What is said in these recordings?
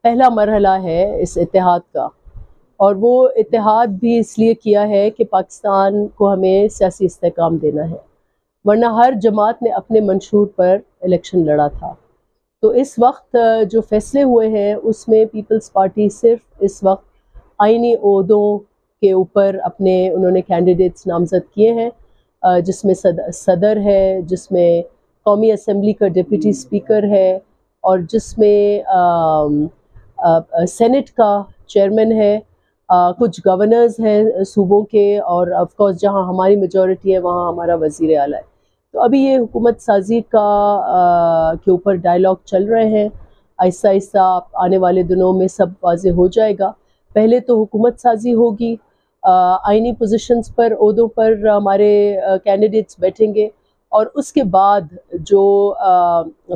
پہلا مرحلہ ہے اس اتحاد کا، اور وہ اتحاد بھی اس لیے کیا ہے کہ پاکستان کو ہمیں سیاسی استحکام دینا ہے، ورنہ ہر جماعت نے اپنے منشور پر الیکشن لڑا تھا۔ تو اس وقت جو فیصلے ہوئے ہیں اس میں پیپلز پارٹی صرف اس وقت آئینی عہدوں کے اوپر انہوں نے کینڈیڈیٹس نامزد کیے ہیں، جس میں صدر ہے، جس میں قومی اسمبلی کا ڈپٹی اسپیکر ہے، اور جس میں سینٹ کا چیئرمین ہے، کچھ گورنرز ہیں صوبوں کے، اور آف کورس جہاں ہماری میجورٹی ہے وہاں ہمارا وزیر اعلیٰ ہے۔ تو ابھی یہ حکومت سازی کے اوپر ڈائلاگ چل رہے ہیں، آہستہ آہستہ آنے والے دنوں میں سب واضح ہو جائے گا۔ پہلے تو حکومت سازی ہوگی، آئینی پوزیشنز پر، عہدوں پر ہمارے کینڈیڈیٹس بیٹھیں گے، اور اس کے بعد جو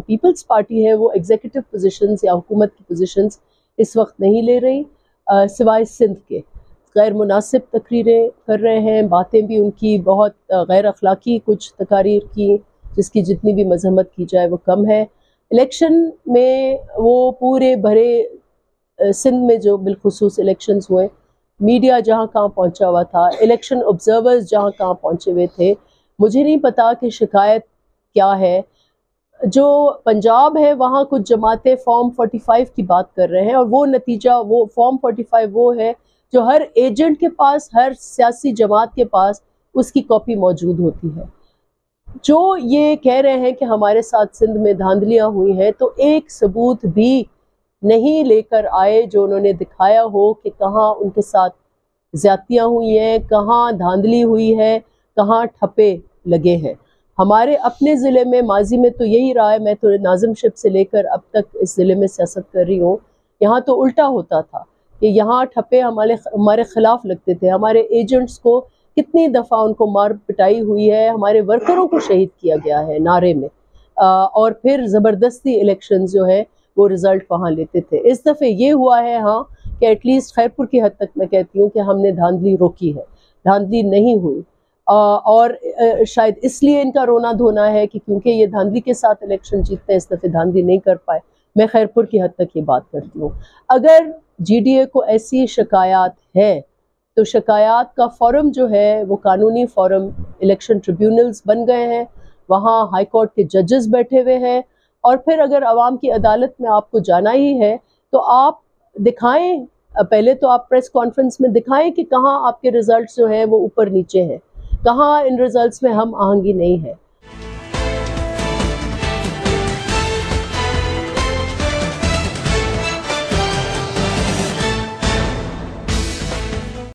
پیپلز پارٹی ہے وہ ایگزیکٹو پوزیشنز یا حکومت کی پوزیشنز اس وقت نہیں لے رہی، سوائے سندھ کے۔ غیر مناسب تقریریں کر رہے ہیں، باتیں بھی ان کی بہت غیر اخلاقی کچھ تقاریر کی، جس کی جتنی بھی مذمت کی جائے وہ کم ہے۔ الیکشن میں وہ پورے بھرے سندھ میں جو بالخصوص الیکشنز ہوئے، میڈیا جہاں کہاں پہنچا ہوا تھا، الیکشن آبزرورز جہاں کہاں پہنچے ہوئے تھے، مجھے نہیں پتا کہ شکایت کیا ہے۔ جو پنجاب ہے وہاں کچھ جماعتیں فارم 45 کی بات کر رہے ہیں، اور وہ نتیجہ، وہ فارم 45 وہ ہے جو ہر ایجنٹ کے پاس، ہر سیاسی جماعت کے پاس اس کی کاپی موجود ہوتی ہے۔ جو یہ کہہ رہے ہیں کہ ہمارے ساتھ سندھ میں دھاندلیاں ہوئی ہیں، تو ایک ثبوت بھی نہیں لے کر آئے جو انہوں نے دکھایا ہو کہ کہاں ان کے ساتھ زیادتیاں ہوئی ہیں، کہاں دھاندلی ہوئی ہے، کہاں ٹھپے لگے ہیں۔ ہمارے اپنے ضلع میں ماضی میں تو یہی رہا ہے، میں تو ناظم شپ سے لے کر اب تک اس ضلع میں سیاست کر رہی ہوں، یہاں تو الٹا ہوتا تھا کہ یہاں ٹھپے ہمارے خلاف لگتے تھے، ہمارے ایجنٹس کو کتنی دفعہ ان کو مار پٹائی ہوئی ہے، ہمارے ورکروں کو شہید کیا گیا ہے نعرے میں، اور پھر زبردستی الیکشن جو ہے وہ رزلٹ وہاں لیتے تھے۔ اس دفعہ یہ ہوا ہے ہاں کہ ایٹ لیسٹ خیرپور کی حد تک میں کہتی ہوں کہ ہم نے دھاندلی روکی ہے، دھاندلی نہیں ہوئی، اور شاید اس لیے ان کا رونا دھونا ہے کہ کیونکہ یہ دھاندلی کے ساتھ الیکشن جیتتے ہیں، اس دفعہ دھاندلی نہیں کر پائے۔ میں خیرپور کی حد تک یہ بات کرتی ہوں۔ اگر جی ڈی اے کو ایسی شکایات ہے تو شکایات کا فورم جو ہے وہ قانونی فورم الیکشن ٹریبیونلز بن گئے ہیں، وہاں ہائی کورٹ کے ججز بیٹھے ہوئے ہیں، اور پھر اگر عوام کی عدالت میں آپ کو جانا ہی ہے تو آپ دکھائیں، پہلے تو آپ پریس کانفرنس میں دکھائیں کہ کہاں آپ کے ریزلٹس جو ہیں وہ اوپر نیچے ہیں، کہاں ان ریزلٹس میں ہم آہنگی نہیں ہے۔